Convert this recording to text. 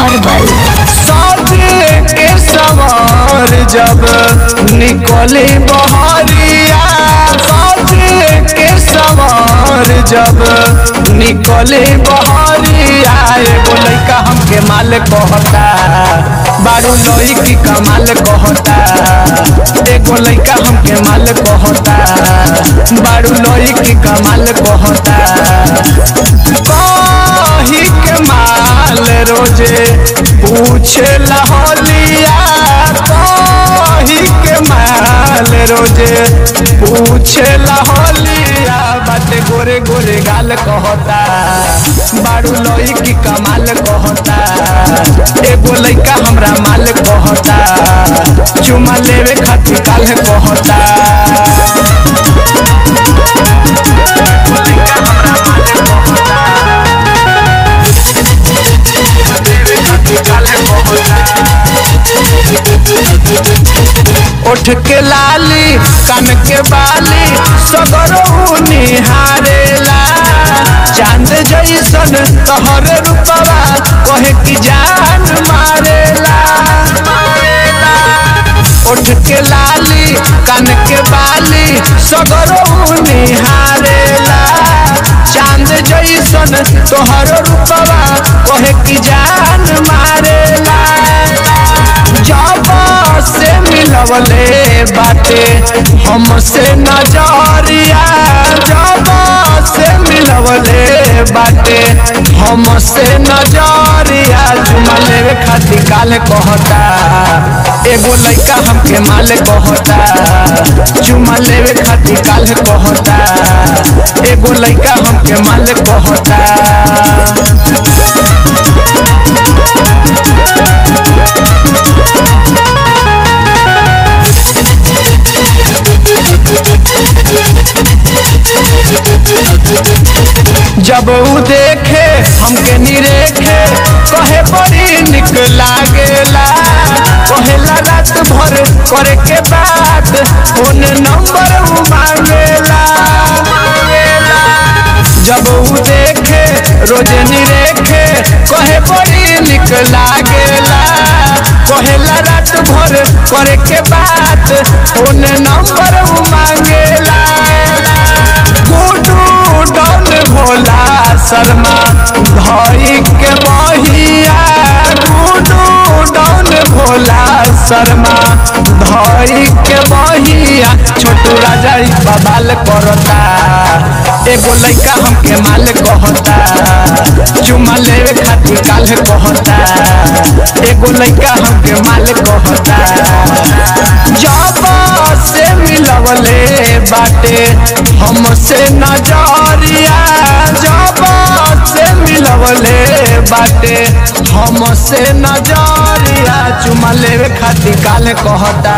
Herbal. साथ के सवार जब निकले बहरिया, साथ के सवार जब निकले बहरिया, एगो लइका हमके माल कहता, बारू लोई की कमाल कहता, एगो लइका हमके माल कहता, बारू लोई की कमाल कहता। कही के माल रोजे पूछे लहोलिया, कही के माल रोजे पूछे लहोलिया, बाटे गोरे गोरे गाल कहता, बारू लोई की कमाल कहता, एगो लइका हमरा माल कहता, चुमा लेवे खातिर काल कहता। उठ के लाली कान के बाली सगरो निहारेला, चांद जैसन तोहर रूपवा कहे की जान मारेला। उठ के लाली कान के बाली सगरो निहारेला, चांद जैसन तोहर रूपवा कहे की जान मारेला। जब से मिलवले बाटे हमसे नजरिया, जब से मिलवले बाटे हमसे नजरिया, चुमा लेवे खातिर काल कहता, एगो लइका हमके माल कहता, चुमा लेवे खातिर काल कहता, एगो लइका हमके माल कहता। जब ऊ देखे हमके निरेखे, कहे बड़ी निक लागेला, कहेला रात भर करे के बाद फोन नंबर ऊ मांगेला। जब ऊ देखे रोजे निरेखे, कहे बड़ी निक लागेला, कहेला रात भर करे के बाद फोन नंबर ऊ मांगेला। भोला शर्मा भाई के बहिया, डाउन भोला शर्मा भाई के बहिया, छोटू राजा बवाल करता, एगो लइका हमके माल कहता, चुमा लेवे खातिर काल कहता, एगो लइका हमके माल कहता। जब से मिलवले बाटे हमसे नजरिया, जब से मिलवले बाटे हमसे नजरिया, चुमा लेवे खातिर काल कहता।